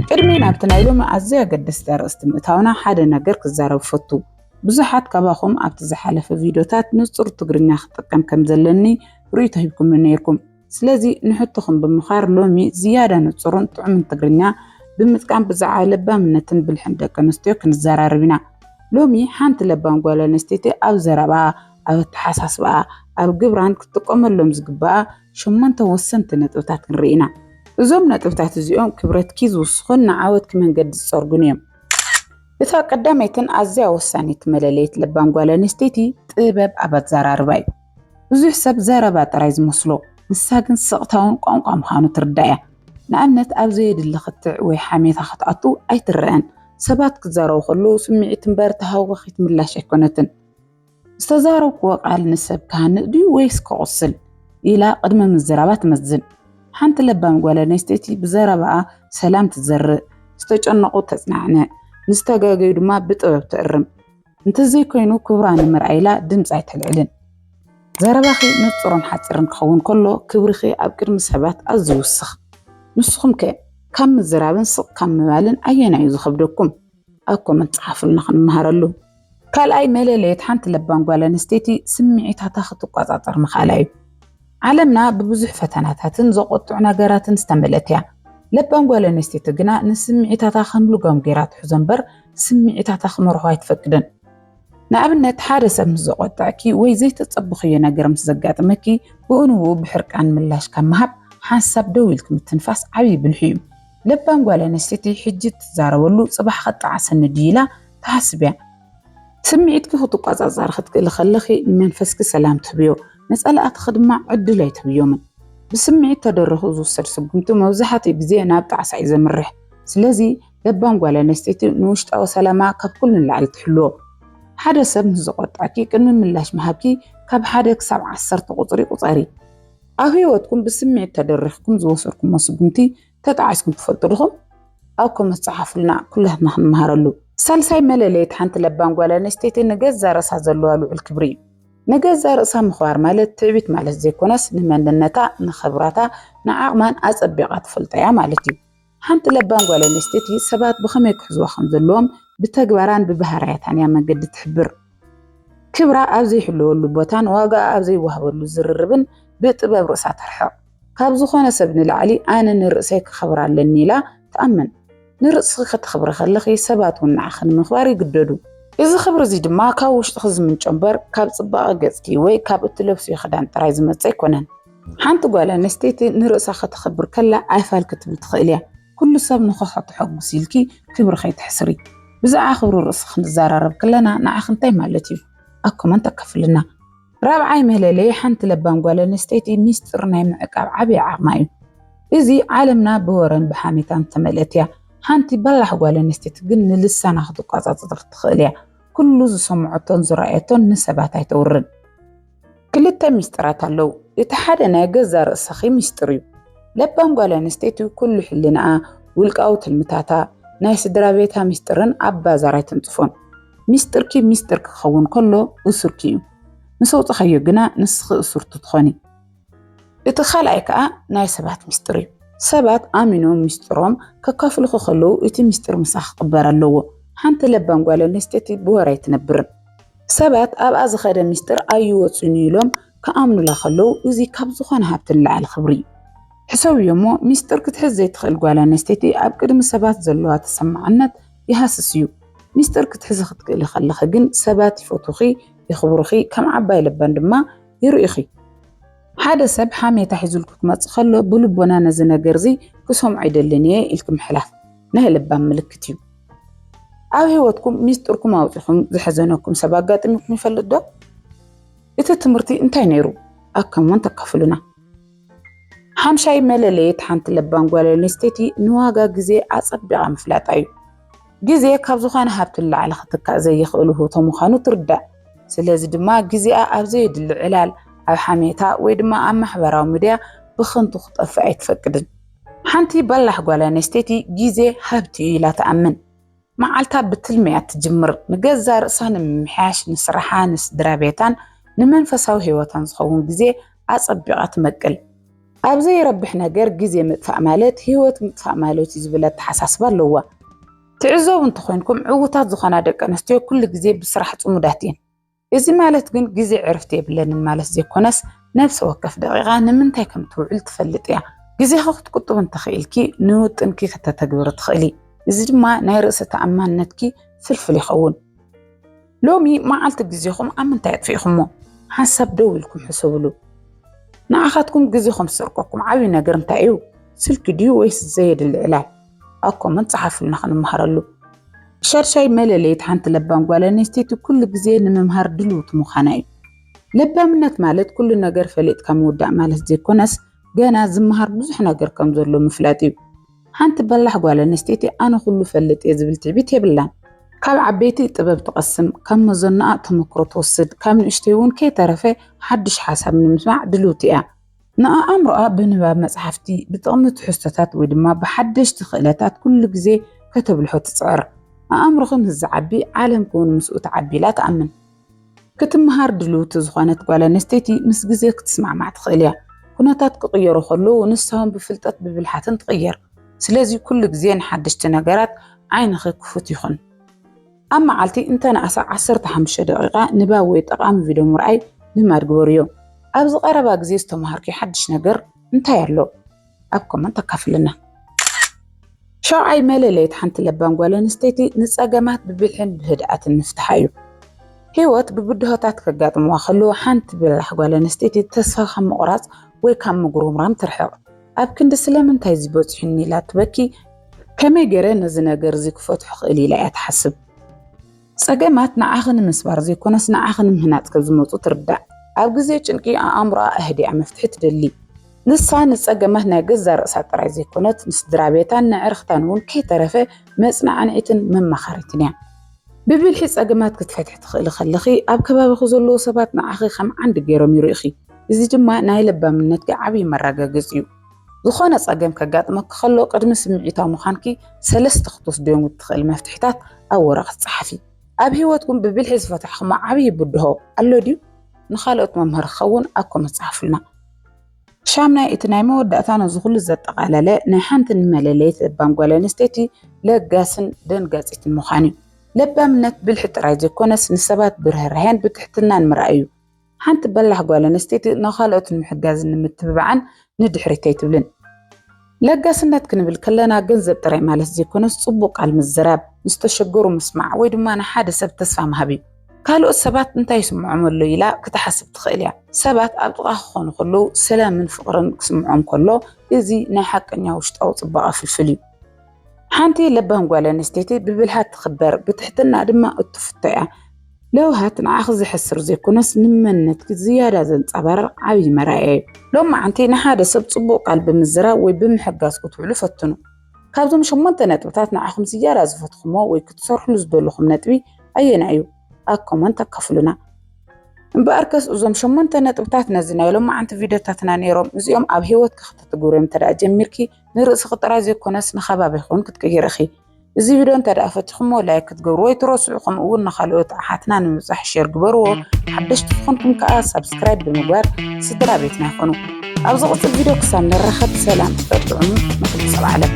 ቅድሜ ናብቲ ናይ ሎሚ ኣዝያ ኣገደስቲ ኣርእስቲ ምእታውና ሓደ ነገር ክዛረብ ፈቱ ብዙሓት ከባኹም ኣብቲ ዝሓለፈ ቪድዮታት ንጹር ትግርኛ ክጥቀም ከም ዘለኒ ርእይቶ ሂብኩም ነይርኩም ስለዚ ንሕቶኹም ብምኻር ሎሚ ዝያዳ ንጹርን ጥዑምን ትግርኛ ብምጥቃም ብዛዕባ ለባምነትን ብልሕን ደቂ ኣንስትዮ ክንዘራረብ ኢና ሎሚ ሓንቲ ለባም ጓል ኣንስተይቲ ኣብ ዘረባ ኣብ ተሓሳስባ ኣብ ግብራን ክትጥቀመሎም ዝግባኣ 8 ወሰንቲ ነጥብታት ንርኢና እዞም ነጥብታት እዚኦም ክብረትኪ ዝውስኹን ንዓወትኪ መንገዲ ዝፀርጉን እዮም እታ ቀዳመይትን ኣዝያ ወሳኒት መለለይት ለባም ጓል ኣንስተይቲ ጥበብ ኣብ ኣዘራርባ እዩ ብዙሕ ሰብ ዘረባ ጥራይ ዝመስሎ ንሳ ግን ስቕታውን ቋንቋ ምዃኑ ትርዳእ እያ ንኣብነት ኣብ ዘየድሊ ክትዕ ወይ ሓሜታ ክትኣቱ ኣይትረአን ሰባት ክዛረቡ ከለዉ ስምዒት እምበር ተሃዋኺት ምላሽ ኣይኮነትን ዝተዛረብክዎ ቃል ንሰብ ካህንእ ድዩ ወይስ ክቕስል ኢላ ቅድመ ምዝራባ ትመዝን ሓንቲ ለባም ጓል ኣንስተይቲ ብዘረባኣ ሰላም ትዘርእ ዝተጨነቁ ተጽናዕነ ንዝተጋገዩ ድማ ብጥበብ ትእርም እንተዘይ ኮይኑ ክብራ ንምርኣይላ ድምፂ ኣይተልዕልን ዘረባኺ ንጹርን ሓፂርን ክኸውን ከሎ ክብርኺ ኣብ ቅድሚ ሰባት ኣዝዩ ይውስኽ ንስኹም ከ ካብ ምዝራብን ስቕ ካብ ምባልን ኣየናዩ ዝኸብደኩም ኣብ ኮመንት ጻሓፉልና ክንመሃረሉ ካልኣይ መለለየት ሓንቲ ለባም ጓል ኣንስተይቲ ስምዒታታ ክትቆጻጸር ምኻላ እዩ ዓለምና ብብዙሕ ፈተናታትን ዘቆጥዑ ነገራትን ዝተመልአት እያ ለባም ጓል ኣንስተይቲ ግና ንስምዒታታ ከምልጎም ጌራ ትሕዞ እምበር ስምዒታታ ክመርሖ ኣይትፈቅድን ንኣብነት ሓደ ሰብ ምስ ዘቆጥዕኪ ወይ ዘይተፀብኽዮ ነገር ምስ ዘጋጥመኪ ብእንኡ ብሕርቃን ምላሽ ካብ ምሃብ ሓንሳብ ደው ኢልክ ምትንፋስ ዓብዪ ብልሒ እዩ ለባም ጓል ኣንስተይቲ ሕጂ ትዛረበሉ ጽባሕ ከጣዓሰኒ ድኢላ ተሓስብ እያ ስምዒትኪ ክትቆጻጸር ክትክእል ከለኺ ንመንፈስኪ ሰላም ትህብዮ ነፀላእትኺ ድማ ዕድል ኣይትህብዮምን ብስምዒት ተደርኹ ዝውሰድ ስጉምቲ መብዛሕትኡ ግዜ ናብ ጣዕሳ እዩ ዘምርሕ ስለዚ ለባም ጓል ኣንስተይቲ ንውሽጣዊ ሰላማ ካብ ኩሉ ንላዕሊ ትሕልዎ ሓደ ሰብ ምስ ዘቆጥዐኪ ቅድሚ ምላሽ ምሃብኪ ካብ 1 ክሳብ 10 ቁፅሪ ቁፀሪ ኣብ ህይወትኩም ብስምዒት ተደሪኽኩም ዝወሰድኩሞ ስጉምቲ ተጣዓስኩም ትፈልጡ ዲኹም ኣብ ኮመንት ጻሓፉልና ኩላትና ክንመሃረሉ ሳልሳይ መለለየት ሓንቲ ለባም ጓል ኣንስተይቲ ንገዛ ርእሳ ዘለዋ ልዑል ክብሪ እዩ ንገዛ ርእሳ ምኽባር ማለት ትዕቢት ማለት ዘይኮነስ ንመንነታ ንኽብራታ ንዓቕማን ኣጸቢቓ ትፈልጣ እያ ማለት እዩ ሓንቲ ለባም ጓል ኣንስተይቲ ሰባት ብኸመይ ክሕዝዋ ከም ዘለዎም ብተግባራን ብባህርያታን እያ መንገዲ ትሕብር ክብራ ኣብ ዘይሕልወሉ ቦታን ዋጋ ኣብ ዘይወሃበሉ ዝርርብን ብጥበብ ርእሳ ተርሕቕ ካብ ዝኾነ ሰብ ንላዕሊ ኣነ ንርእሰይ ክኸብር ኣለኒ ኢላ ተኣምን ንርእስኺ ክትኽብሪ ከለኺ ሰባት እውን ንዓኺ ንምኽባር ይግደዱ እዚ ክብሪ እዚ ድማ ካብ ውሽጢ ዝምንጮ እምበር ካብ ጽባቐ ገጽኪ ወይ ካብ እትለብስዮ ክዳን ጥራይ ዝመጽ ኣይኮነን ሓንቲ ጓል ኣንስተይቲ ንርእሳ ክትኽብር ከላ ኣይፋል ክትብል ትኽእል እያ ኩሉ ሰብ ንኽሕጉስ ኢልኪ ክብሪ ከይትሕስሪ ብዛዕባ ክብሪ ርእሲ ክንዘራረብ ከለና ንዓኺ እንታይ ማለት እዩ ኣብ ኮመንት ኣካፍልና ራብዓይ መለለይ ሓንቲ ለባም ጓል ኣንስተይቲ ሚስጥር ናይ ምዕቃብ ዓብዪ ዓቕማ እዩ እዚ ዓለምና ብወረን ብሓሜታን ተመልአት እያ ሓንቲ በላሕ ጓል ኣንስተይቲ ግን ንልሳና ክትቆጻጸር ትኽእል እያ ኩሉ ዝሰምዖቶን ዝረኣየቶን ንሰባት ኣይተውርን ክልተ ሚስጥራት ኣለዉ እቲ ሓደ ናይ ገዛ ርእስኺ ሚስጥር እዩ ለባም ጓል ኣንስተይቲ ኩሉ ሕልናኣ ውልቃዊ ትልምታታ ናይ ስድራ ቤታ ሚስጥርን ኣብ ባዛር ኣይትንጥፎን ሚስጥርኪ ሚስጥር ክኸውን ከሎ እሱርኪ እዩ ምስ ኣውፅኸዮ ግና ንስኺ እሱርቱ ትኾኒ እቲ ካልኣይ ከዓ ናይ ሰባት ሚስጥር እዩ ሰባት ኣሚኖም ሚስጥሮም ከካፍልኹ ከለዉ እቲ ሚስጥር ምሳኺ ክቕበር ኣለዎ ሓንቲ ለባም ጓል ኣንስተይቲ ብወራ ኣይትነብርን ሰባት ኣብኣ ዝኸደ ሚስጥር ኣይወፁን ኢሎም ከኣምኑላ ከለዉ እዚ ካብ ዝኾነ ሃብቲ ንላዕሊ ክብሪ እዩ ሕሰብዮ እሞ ሚስጥር ክትሕዝ ዘይትኽእል ጓል ኣንስተይቲ ኣብ ቅድሚ ሰባት ዘለዋ ተሰማዕነት ይሃስስ እዩ ሚስጥር ክትሕዝ ክትክእል ከለኺ ግን ሰባት ይፈትኺ ይኽብሩኺ ከም ዓባይ ለባን ድማ ይርኢኺ ሓደ ሰብ ሓሜታ ሒዙልኩ ክመጽእ ከሎ ብልቦና ነዚ ነገር እዚ ክሰምዖ ኣይደልን እየ ኢልክ ምሕላፍ ናይ ለባም ምልክት እዩ ኣብ ህይወትኩም ሚስጥርኩም ኣውፂኹም ዝሕዘነኩም ሰብ ኣጋጢምኩም ይፈልጥ ዶ እቲ ትምህርቲ እንታይ ነይሩ ኣብ ኮመንት ኣካፍሉና ሓምሻይ መለለየት ሓንቲ ለባም ጓል ኣንስተይቲ ንዋጋ ግዜ ኣጸቢቓ ምፍላጣ እዩ ግዜ ካብ ዝኾነ ሃብቲ ንላዕሊ ክትካእ ዘይኽእል ውህብቶ ምዃኑ ትርዳእ ስለዚ ድማ ግዜኣ ኣብ ዘየድሊ ዕላል ኣብ ሓሜታ ወይ ድማ ኣብ ማሕበራዊ ሚድያ ብኸንቱ ክጠፍእ ኣይትፈቅድን ሓንቲ በላሕ ጓል ኣንስተይቲ ግዜ ሃብቲ እዩ ኢላ ተኣምን መዓልታ ብትልሚያ ትጅምር ንገዛ ርእሳ ንምምሕያሽ ንስራሓ ንስድራ ቤታን ንመንፈሳዊ ህይወታን ዝኸውን ግዜ ኣጸቢቓ ትመቅል أبزي يربح نجار جزء مدفع مالت هيوت مدفع مالوت يزبلت حساس باللوا تعزوا وانتخونكم عوتات زخنا دك أنستيو كل جزء بصراحة مدهتين إذا مالت جن جزء عرفتي بلن المالت زي كونس نفس وقف دقيقة نمنتي كم توعل تفلت يا جزء خفت كتب انتخيلكي نوت انكي حتى تقدر تخيلي إذا ما نيرس تأمان نتكي فلفل يخون لومي ما عالت جزيكم أمن تايت فيكم حسب دولكم حسولو نأخذكم جزيكم سرقكم عاوي نجرم تايو سلك ديو ويس زيد العلاج أكو من صحف لنخن مهرلو شرشاي ملليت حانت لبان قوالا نستيتو كل جزي نممهر دلوت مخاناي لبا منت مالت كل نجر فليت كمودع مالت زي كونس جانا زمهر بزح نجر كمزورلو مفلاتيو حانت بلح قوالا نستيتي أنا خلو فلت يزبلتي بيتي بلان كاب عبيتي طبب تقسم كم مزنقة تمكرو توصد كم نشتيون كي طرفي حدش حسب نمسمع دلوتي نقا أمرأة بنباب مصحفتي بتقمت حستات ودما بحدش تخيلاتات كل جزي كتب الحوت تصعر أمرخم الزعبي عالم كون مسؤول تعبي لا تأمن كتب مهار دلوت زخانت قوالا نستيتي مس جزي كتسمع مع تخيليا كناتات كغيرو خلو ونسهم بفلتات ببلحات تغير سلازي كل جزي نحدش تناقرات عين خي كفوت يخن أما عالتي انت نأسا 15 دقيقة نباوي تقام فيديو مرأي نمارقوريو أبز قربا جزيز تمهاركي حدش نقر انت يرلو أبكم انت كافلنا شاعي مالليت حانت لبان قوالا نستيتي نساقامات ببلحن بهدئات نفتحايو هيوت ببدهاتات كقاط مواخلو حانت بلح قوالا نستيتي تسفى خم قراص ويكام مقروم رام ترحق أبكن دسلام انتاي زيبوت حني لا تبكي كما يقرين نزناقر زيك فتح خيلي لا يتحسب ساقامات نعاخن مسبار زي كونس نعاخن مهنات كزموتو تردع أو جزي جنكي أمرأة أهدي عمفتحت دلي نسان ساقامات ناقز رأسات رايزي كونت نسدرابيتان نعرختان ون كي طرفه مصنع عنعتن من مخارتنيا ببالحي ساقامات كتفتح تخيل خلخي أب كباب خزولو سبات نعاخي خم عند جيرو ميروخي إذا جمع ناي لبا منتك عبي مراقا جزيو زخونة ساقام كقاط مكخلو قدم سمعيتا مخانكي سلست خطوس ديوم التخيل مفتحتات أو ورقة صحفي أب هيوتكم ببالحيز فتح خما عبي بدهو قالو ديو نخالقت ممهر خون أكو مصحفلنا شامنا إتنايمو ودأتانا زغل الزتقالالة نحانت الملاليت بانقوالا نستيتي لقاسن دن قاسيت المخاني لبا منت بالحت رايزي كونس نسبات برهرهان بتحتنا المرأيو حانت بلح قوالا نستيتي نخالقت المحقاز نمتبعان ندحريتي تبلن لقاسن نتكن بالكلنا قنزب طريق مالس زي كونس صبوق على المزراب نستشقرو مسمع ويدمانا حادثة بتسفى مهبي قالوا السبات انتا يسمعوا عملو يلا كتحسب تخيليا سبات أبطغاه خونو خلو سلام من فقرن كسمعهم كله إذي ناحق أن يوشت أو طبقا في الفليو حانتي لبهم قوالا نستيتي ببلهات تخبر بتحتنا دما التفتايا لو هات نعاخذ حسر زي كونس نمنت زيادة زنت عبارة عبي مرأي لو ما عنتي نحادة سبصبوق قلب مزرا وبمحقاس كتوعلو فتنو كابزو مشمونتا نتبتات نعاخم سيارة زفتخمو ويكتسرح لزدولخم نتبي أين أيو أكم أنت كفلنا بأركز أزم شمونتا نتبتاتنا زينا لما عند فيديوهاتنا نيروم زيوم أب هيوت كخطة تقوريم ترى جميركي نرأس خطرة زي كونس نخباب يخون كتكير أخي زي فيديو انت رأفتكم ولا كتقوروا يترسعكم أول نخلوت حاتنا نمزح شير قبروا حدش تفخنكم سبسكرايب بالمقوار سدرا بيتنا خونو أبزغط الفيديو كسام نرخد سلام تبدعون مثل سبع علم.